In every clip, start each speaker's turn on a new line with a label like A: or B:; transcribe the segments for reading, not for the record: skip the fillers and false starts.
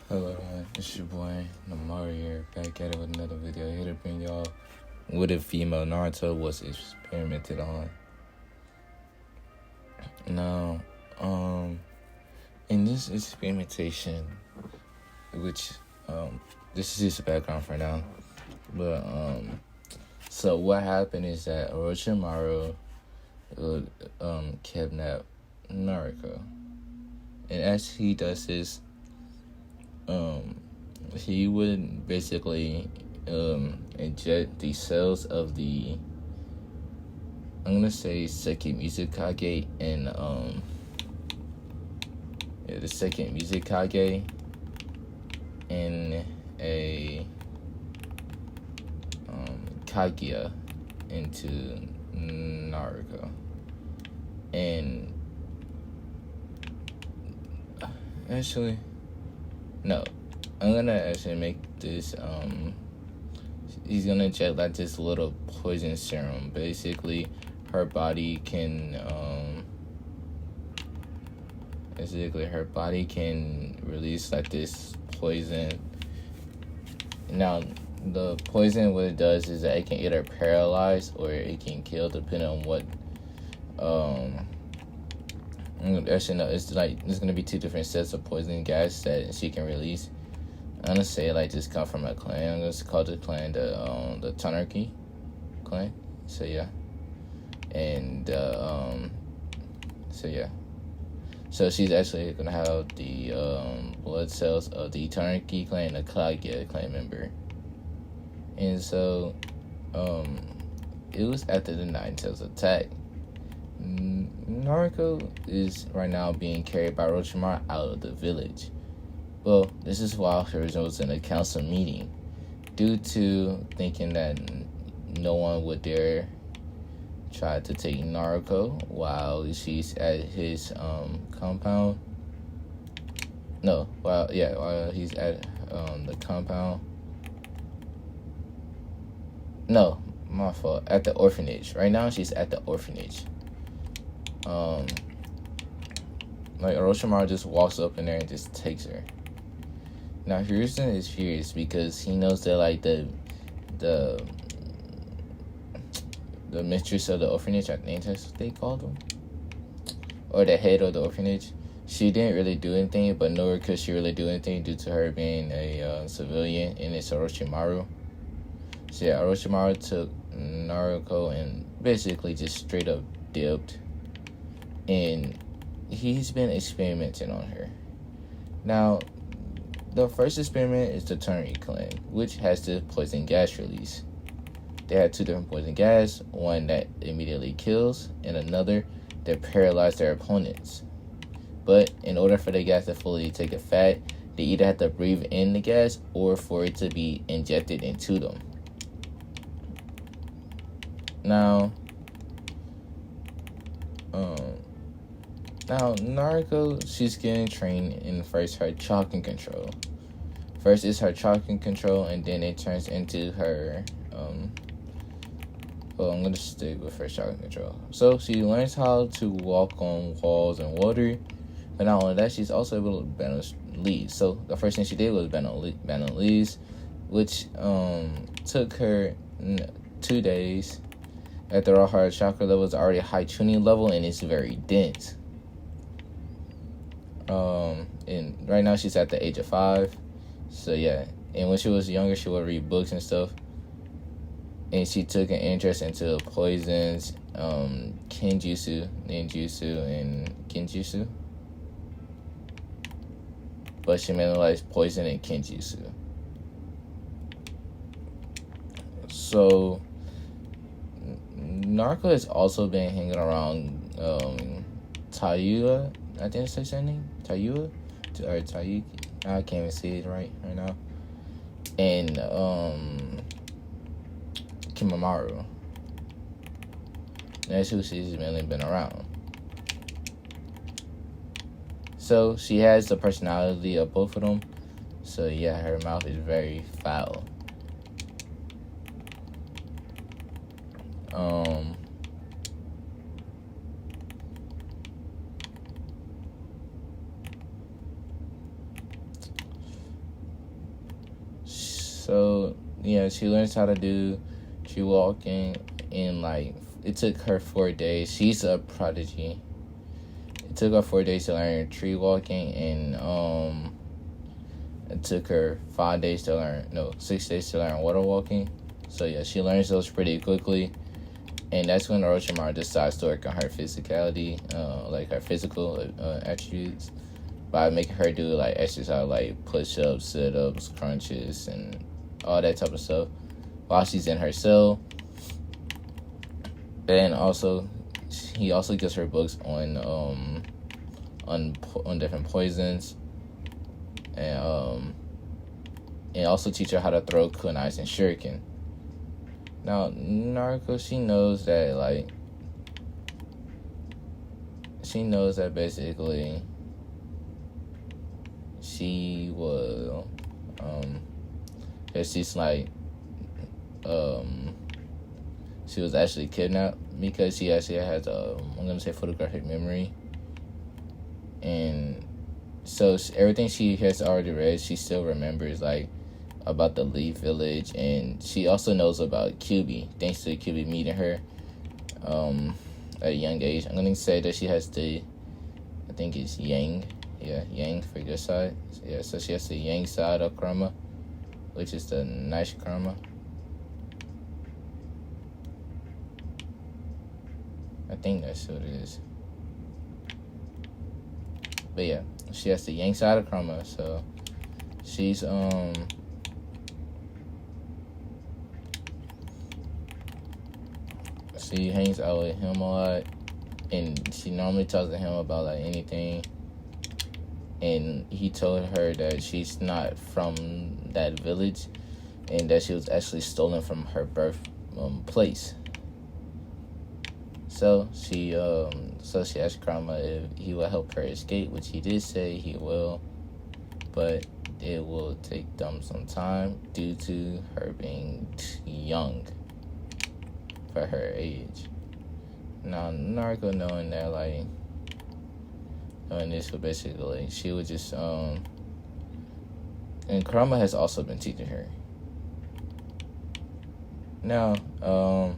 A: Hello, it's your boy Namari here, back at it with another video. Here to bring y'all what a female Naruto was experimented on. Now, in this experimentation, which this is just a background for now, but so what happened is that Orochimaru kidnapped Naruto, and as he does this, he would basically inject the cells of the, I'm gonna say, second Mizukage and the second Mizukage and a Kaguya into Naruto. And actually, no, I'm gonna actually make this, he's gonna inject like this little poison serum. Basically, her body can, release like this poison. Now, the poison, what it does is that it can either paralyze or it can kill, depending on what, actually, no, it's like there's gonna be two different sets of poison gas that she can release. I'm gonna say like this come from a clan. I'm gonna call this clan the Tanarchy clan. So yeah, and so she's actually gonna have the blood cells of the Tanarchy clan and the Kaguya clan member. And so it was after the Nine Tails attack. Naruto is right now being carried by Orochimaru out of the village. Well, this is while she was in a council meeting, due to thinking that no one would dare try to take Naruto while she's at his compound. While he's at the compound. No, my fault. At the orphanage. Right now, she's at the orphanage. Like Orochimaru just walks up in there and just takes her. Now Hiruzen is furious because he knows that like the mistress of the orphanage, I think that's what they called them, or the head of the orphanage, she didn't really do anything, but nor could she really do anything due to her being a civilian, and it's Orochimaru. So yeah, Orochimaru took Naruto and basically just straight up dipped, and he's been experimenting on her. Now, the first experiment is the Tanarchy clan, which has the poison gas release. They had two different poison gas, one that immediately kills, and another that paralyzes their opponents. But in order for the gas to fully take effect, they either have to breathe in the gas or for it to be injected into them. Now Naruto, she's getting trained in first her chakra control. First is her chakra control, and then it turns into her, I'm going to stick with her chakra control. So she learns how to walk on walls and water, but not only that, she's also able to balance leaves. So the first thing she did was balance leaves, which took her 2 days. After all, her chakra level is already a high tuning level, and it's very dense. And right now she's at the age of 5. So yeah, and when she was younger, she would read books and stuff. And she took an interest into poisons, Kenjutsu, Ninjutsu, and Genjutsu. But she mainly likes poison and Kenjutsu. So Naruto has also been hanging around Tayuya, I think that's her name, Tayuya, or Tayuki, I can't even see it right now, and Kimamaru. That's who she's mainly been around. So she has the personality of both of them. So yeah, her mouth is very foul. So yeah, she learns how to do tree walking in like it took her 4 days. She's a prodigy. It took her 4 days to learn tree walking, and it took her 5 days to learn 6 days to learn water walking. So yeah, she learns those pretty quickly. And that's when Orochimaru decides to work on her physicality, like her physical attributes, by making her do like exercise like push-ups, sit-ups, crunches, and all that type of stuff while she's in her cell. And also, he also gives her books on different poisons, and also teach her how to throw kunais and shuriken. Now, Naruto, she knows that basically she will, cause she's like, she was actually kidnapped because she actually has I'm gonna say photographic memory, and so everything she has already read, she still remembers like about the Leaf Village, and she also knows about Kyuubi thanks to Kyuubi meeting her at a young age. I'm gonna say that she has I think it's Yang, Yang for your side. Yeah, so she has the Yang side of karma, which is the nice karma. I think that's what it is. But yeah, she has the Yang side of karma, so she's she hangs out with him a lot, and she normally talks to him about like anything. And he told her that she's not from that village, and that she was actually stolen from her birth place. So she asked Kurama if he will help her escape, which he did say he will, but it will take them some time due to her being young for her age. Now, Naruto knowing this, but basically she would just and Kurama has also been teaching her. Now, I'm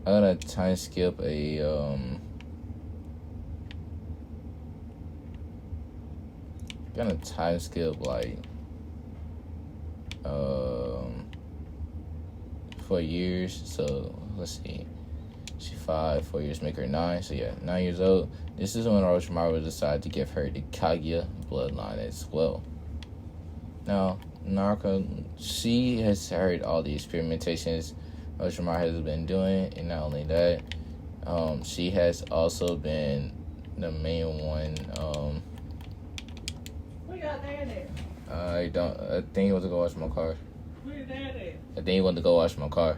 A: gonna time skip like 4 years. So let's see, she 5, 4 years make her 9. So yeah, 9 years old. This is when Orochimaru decided to give her the Kaguya bloodline as well. Now, Naruto, she has heard all the experimentations Orochimaru has been doing, and not only that, she has also been the main one.
B: Where your dad at?
A: I think he went to go wash my car.
B: Where your dad at?
A: I think he went to go wash my car.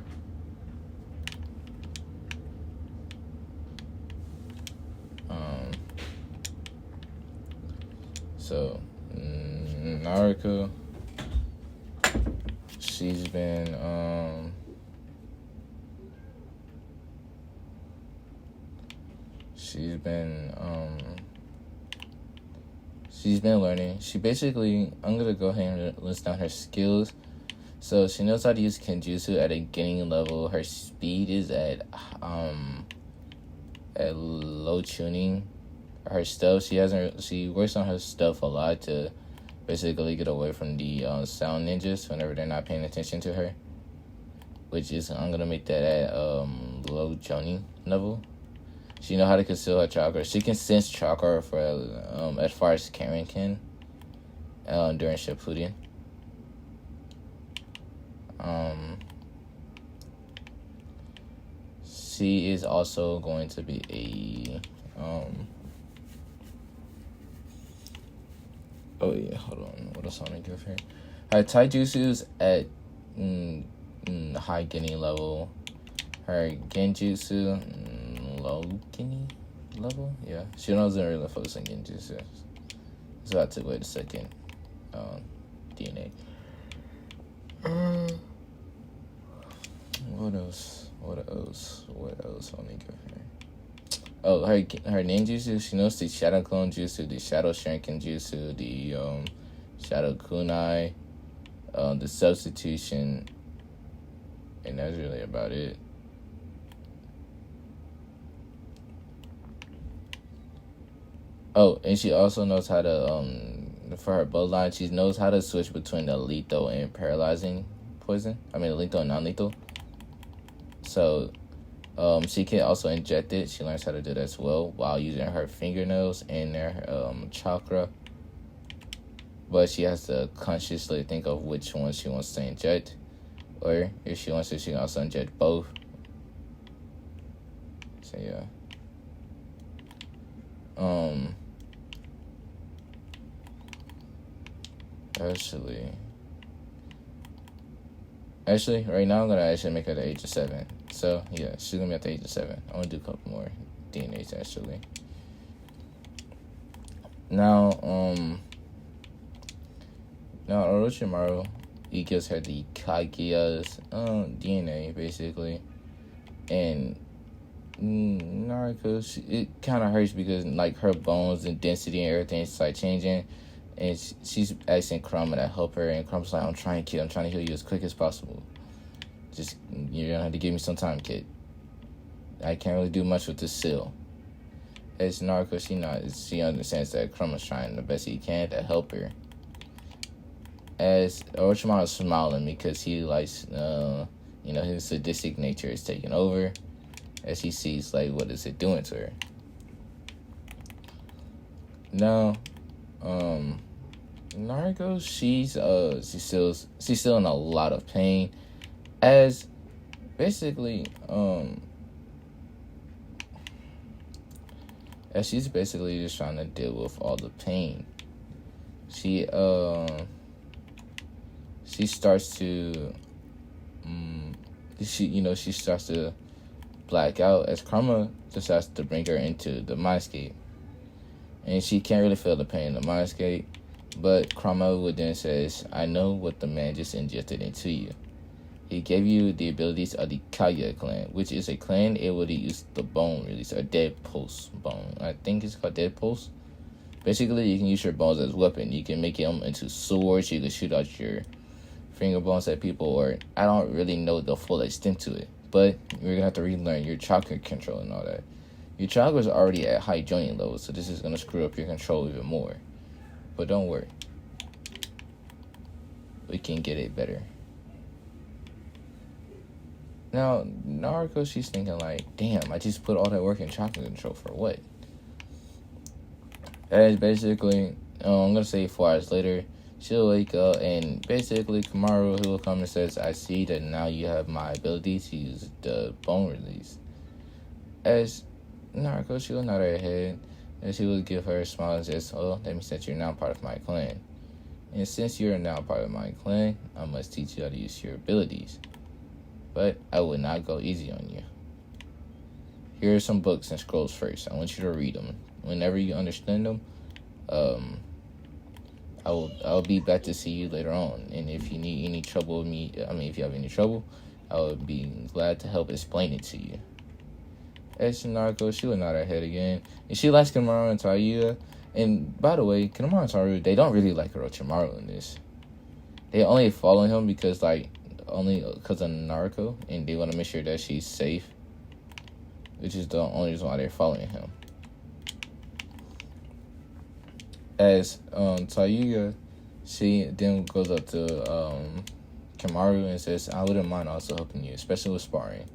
A: So, Naruto, she's been learning. She basically, I'm gonna go ahead and list down her skills. So she knows how to use Kenjutsu at a beginning level. Her speed is at low tuning. Her stuff, she works on her stuff a lot to basically get away from the sound ninjas whenever they're not paying attention to her. Which is, I'm gonna make that at low tuning level. She know how to conceal her chakra. She can sense chakra for as far as Karen can during Shippuden. She is also going to be a oh yeah, hold on. What else I want to give her? Her taijutsu's at high Geni level. Her genjutsu low Geni level. Yeah, she doesn't really focus on genjutsu. So I took away the second DNA. What else? Let me give her. Oh, her ninjutsu, she knows the Shadow Clone Jutsu, the Shadow Shuriken Jutsu, the Shadow Kunai, the substitution, and that's really about it. Oh, and she also knows how to for her bloodline, she knows how to switch between the lethal and paralyzing poison. I mean, lethal and non-lethal. So, she can also inject it. She learns how to do that as well while using her fingernails and their chakra. But she has to consciously think of which one she wants to inject. Or if she wants to, she can also inject both. So, yeah. Actually, right now I'm gonna actually make her the age of 7. So yeah, she's gonna be at the age of 7. I'm gonna do a couple more DNAs actually. Now Orochimaru, he gives her the Kaguya's DNA basically, and Naruto, it kind of hurts because like her bones and density and everything is like changing. And she's asking Kurama to help her, and Kurama's like, I'm trying to heal you as quick as possible. Just, you're gonna have to give me some time, kid. I can't really do much with this seal. As Naruto, she understands that Kurama's trying the best he can to help her. As Orochimaru is smiling because he likes, his sadistic nature is taking over. As he sees, like, what is it doing to her. Now, Naruto, she's still in a lot of pain, as basically as she's basically just trying to deal with all the pain. She starts to she starts to black out as Karma decides to bring her into the mindscape. And she can't really feel the pain in the mindscape. But Kurama would then says, I know what the man just injected into you. He gave you the abilities of the Kaya clan, which is a clan able to use the bone release, or dead pulse bone. I think it's called dead pulse. Basically, you can use your bones as a weapon. You can make them into swords. You can shoot out your finger bones at people, or I don't really know the full extent to it. But you're going to have to relearn your chakra control and all that. Your chakra is already at high joining levels, so this is going to screw up your control even more. But don't worry. We can get it better. Now, Naruto, she's thinking like, damn, I just put all that work in chakra control for what? As basically, I'm going to say 4 hours later, she'll wake up and basically Kamaru, who will come and says, I see that now you have my ability to use the bone release. As Naruto, she will nod her head, and she will give her a smile and says, well, that means that you're now part of my clan. And since you're now part of my clan, I must teach you how to use your abilities. But I will not go easy on you. Here are some books and scrolls first. I want you to read them. Whenever you understand them, I'll be back to see you later on. And if you need any trouble with me, if you have any trouble, I would be glad to help explain it to you. As Naruto, she would nod her head again. And she likes Kimaru and Tayuya. And by the way, Kimaru and Taru, they don't really like Orochimaru in this. They only follow him because of Naruto. And they want to make sure that she's safe. Which is the only reason why they're following him. As Tayuya, she then goes up to Kimaru and says, I wouldn't mind also helping you, especially with sparring.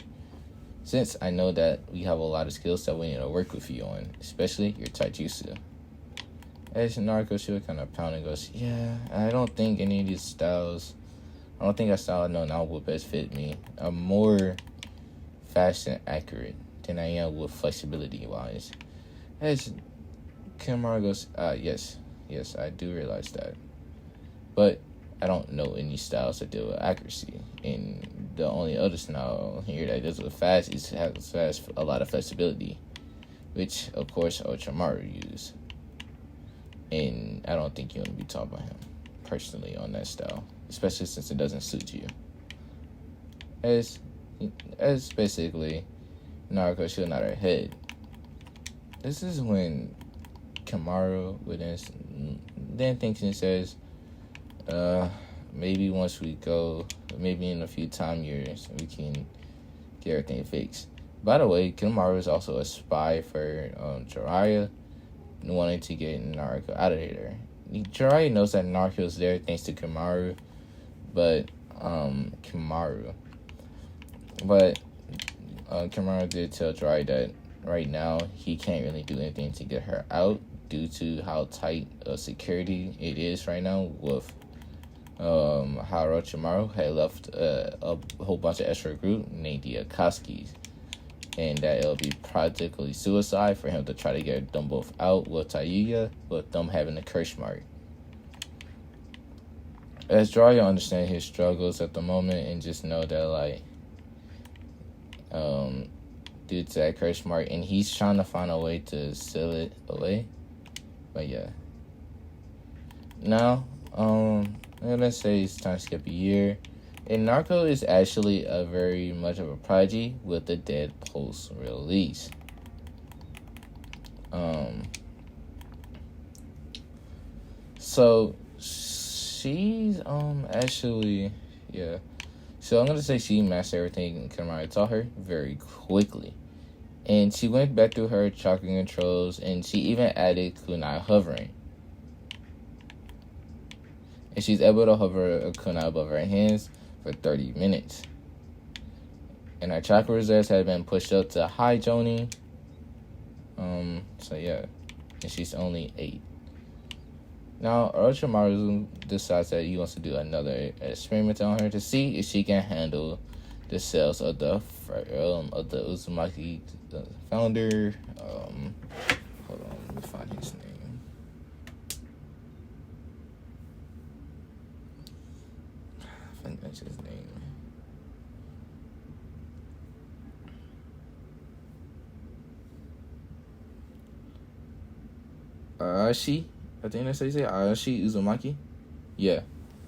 A: Since I know that we have a lot of skills that we need to work with you on, especially your taijutsu. As Naruto, she would kind of pound and goes, yeah, I don't think any of these styles, I don't think that style I know now will best fit me. I'm more fast and accurate than I am with flexibility-wise. As Kimaru goes, yes, I do realize that. But I don't know any styles that deal with accuracy. And the only other style here that deals with fast has a lot of flexibility. Which, of course, Orochimaru used. And I don't think you want to be taught by him, personally, on that style. Especially since it doesn't suit you. As basically, Naruto, she'll nod her head. This is when Kimaru would then thinks and says, maybe once we go, maybe in a few time years, we can get everything fixed. By the way, Kimaru is also a spy for Jiraiya, wanting to get Naruto out of there. Jiraiya knows that Naruto is there thanks to Kimaru, but Kimaru did tell Jiraiya that right now he can't really do anything to get her out due to how tight security it is right now with how Orochimaru had left a whole bunch of extra group named the Akatsuki's, and that it'll be practically suicide for him to try to get them both out with Tayuya, with them having the curse mark. As Jiraiya understand his struggles at the moment and just know that, like, due to that curse mark, and he's trying to find a way to seal it away. But yeah. Now, I'm gonna say it's time to skip a year. And Naruto is actually a very much of a prodigy with the dead post release. So she's actually, yeah. So I'm gonna say she mastered everything Kimaru taught her very quickly. And she went back through her chakra controls, and she even added kunai hovering. And she's able to hover a kunai above her hands for 30 minutes. And her chakra reserves have been pushed up to high Jonin. So yeah. And she's only 8. Now, Orochimaru decides that he wants to do another experiment on her to see if she can handle the cells of the Uzumaki founder. Hold on, let me find his name. I think that's his name. Arashi, I think that's how you say it. Arashi Uzumaki. Yeah,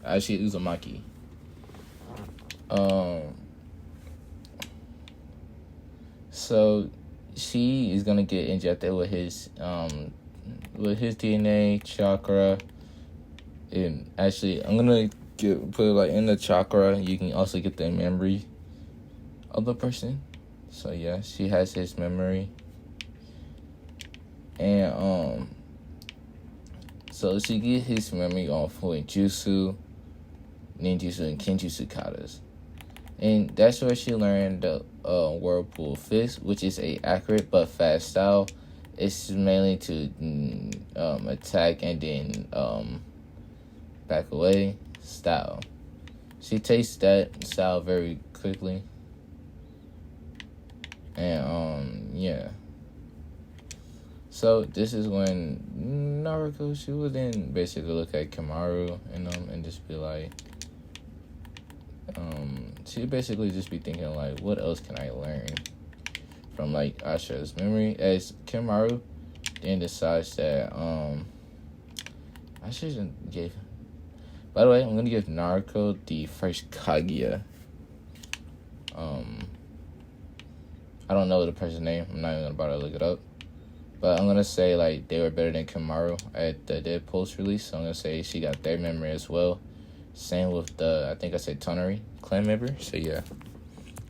A: Arashi Uzumaki. So she is gonna get injected with his DNA chakra, and actually I'm gonna put it like in the chakra. You can also get the memory of the person. So yeah, she has his memory, and so she get his memory on Fuinjutsu, Ninjutsu, and Kenjutsu katas. And that's where she learned the Whirlpool Fist, which is a accurate but fast style. It's mainly to attack and then back away style. She takes that style very quickly. And yeah. So this is when Naruto, she would then basically look at Kimaru and just be like, she'd basically just be thinking like, what else can I learn from like Asha's memory? As Kimaru then decides that I shouldn't give. By the way, I'm gonna give Naruto the first Kaguya. I don't know the person's name. I'm not even gonna bother to look it up. But I'm gonna say like they were better than Kimaru at the Dead Post release. So I'm gonna say she got their memory as well. Same with the, I think I said Tonari clan member. So yeah.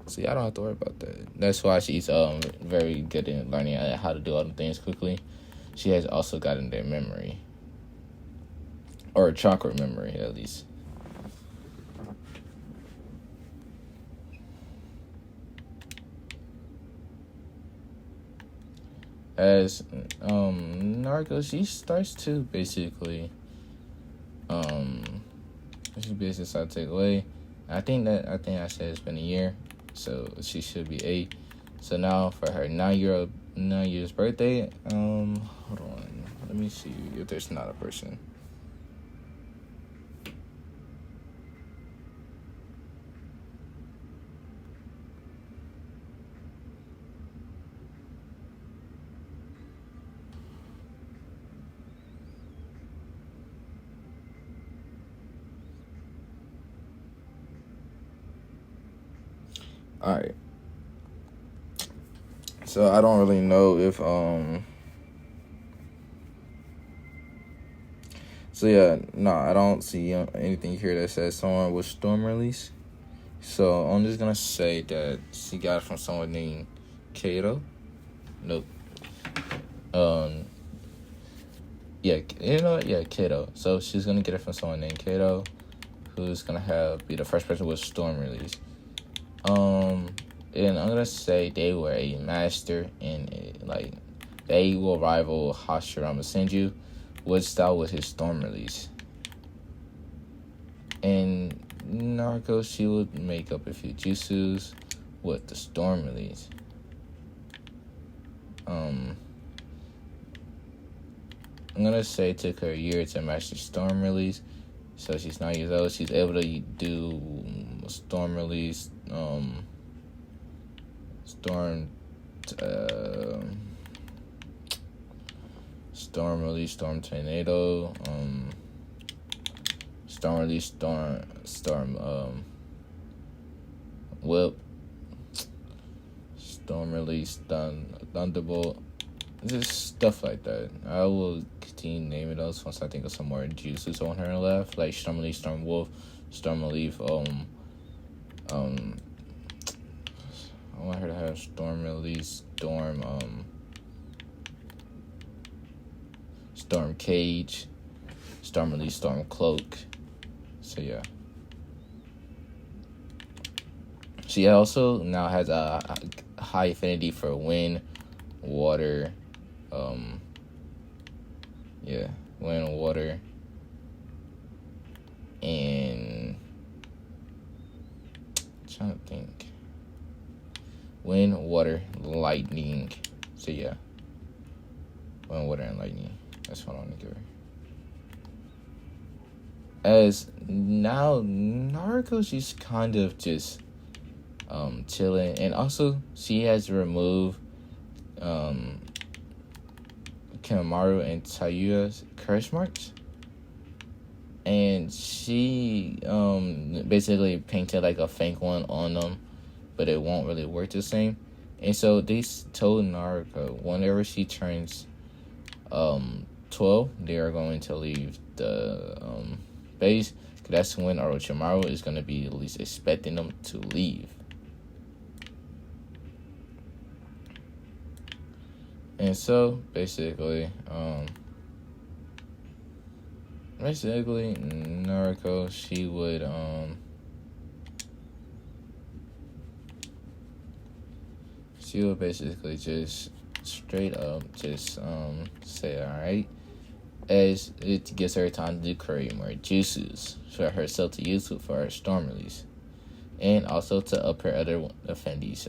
A: So yeah, I don't have to worry about that. That's why she's very good in learning how to do all the things quickly. She has also gotten their memory. Or chakra memory at least. As Naruto, she starts to basically she basically starts to take away. I think I said it's been a year, so she should be 8. So now for her 9 years birthday, hold on, let me see if there's not a person. Alright. So I don't really know if so So yeah, no, I don't see anything here that says someone with storm release. So I'm just gonna say that she got it from someone named Kato. Nope. Yeah, Kato. So she's gonna get it from someone named Kato, who's gonna be the first person with storm release. And I'm gonna say they were a master in they will rival Hashirama Senju with style with his storm release. And Naruto, she would make up a few jutsus with the storm release. I'm gonna say it took her a year to master storm release. So she's 9 years old. She's able to do storm release, storm release, storm tornado, storm release, storm whip, storm release, thunderbolt, just stuff like that. I will continue naming those once I think of some more juices on her left, like storm release, storm wolf, storm relief. I want her to have storm release, storm cage, storm release, storm cloak. So yeah. She also now has a high affinity for wind, water, wind, water, and I'm trying to think. Wind, water, lightning. So yeah. Wind, water, and lightning. That's what I want to give her. As now Naruto, she's kind of just chilling, and also she has removed Kanemaru and Tayuya's curse marks, and she basically painted like a fake one on them, but it won't really work the same. And so they told Naruto whenever she turns 12, they are going to leave the base, because that's when Orochimaru is going to be at least expecting them to leave. And so basically Naruto, she would basically just straight up just say alright, as it gives her time to create more jutsus for herself to use for her storm release, and also to up her other offendies,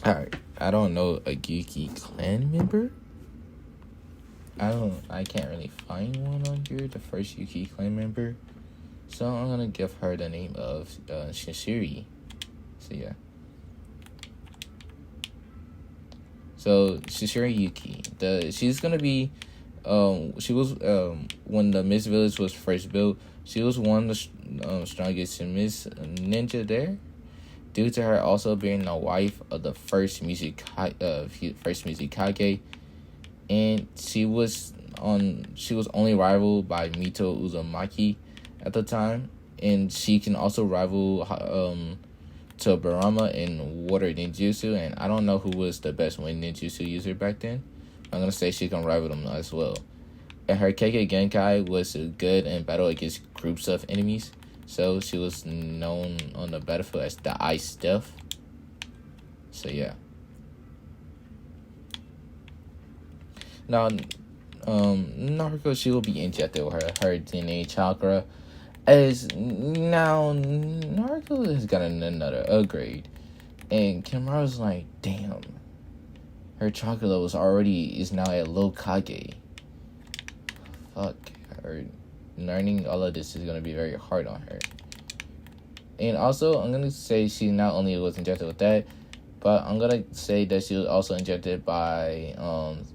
A: Alright, I don't know a Yuki clan member. I can't really find one on here, the first Yuki clan member. So I'm gonna give her the name of Shishiri. So yeah. So Shishiri Yuki. She's gonna be she was when the Mist Village was first built, she was one of the strongest Mist ninja there, due to her also being the wife of the first Mizukage, and she was only rivaled by Mito Uzumaki at the time, and she can also rival Tobarama in water ninjutsu, and I don't know who was the best wind ninjutsu user back then. I'm gonna say she can rival them as well. And her Kekkei Genkai was good in battle against groups of enemies. So she was known on the battlefield as the Ice Death. So yeah. Now, Naruto, she will be injected with her DNA chakra. As now, Naruto has gotten another upgrade. And Kimura's like, damn. Her chakra level is now at low Kage. Fuck her. learning all of this is going to be very hard on her. And also, I'm going to say she not only was injected with that, but I'm going to say that she was also injected by Metaro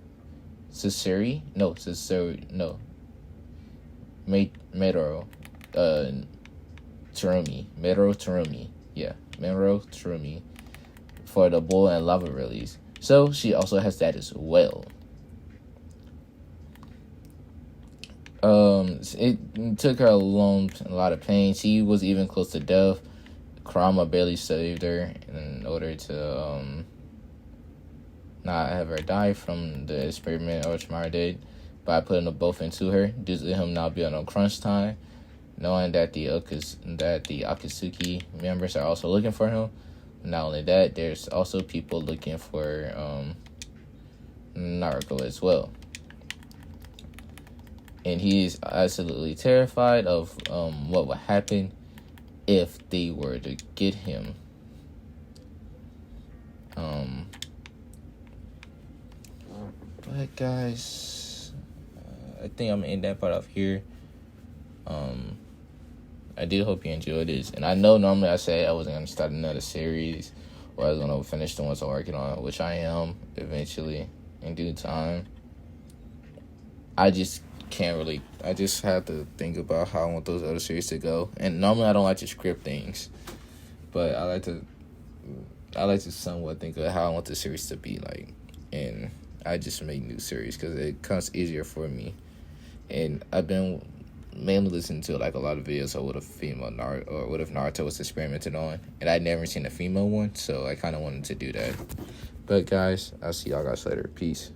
A: Terumi. Yeah, Metaro Terumi for the bull and lava release. So she also has that as well. It took her a lot of pain. She was even close to death. Kurama barely saved her in order to not have her die from the experiment Orochimaru did by putting them both into her due to him not being on crunch time, knowing that the Akatsuki members are also looking for him. Not only that, there's also people looking for Naruto as well. And he is absolutely terrified of what would happen if they were to get him. But guys, I think I'm gonna end that part off here. I do hope you enjoyed this, and I know normally I say I wasn't gonna start another series, or I was gonna finish the ones I'm working on, which I am eventually in due time. I just have to think about how I want those other series to go. And normally I don't like to script things, but I like to somewhat think of how I want the series to be like. And I just make new series because it comes easier for me. And I've been mainly listening to like a lot of videos of what a female Naruto, or what if Naruto was experimented on. And I'd never seen a female one, so I kind of wanted to do that. But guys, I'll see y'all guys later. Peace.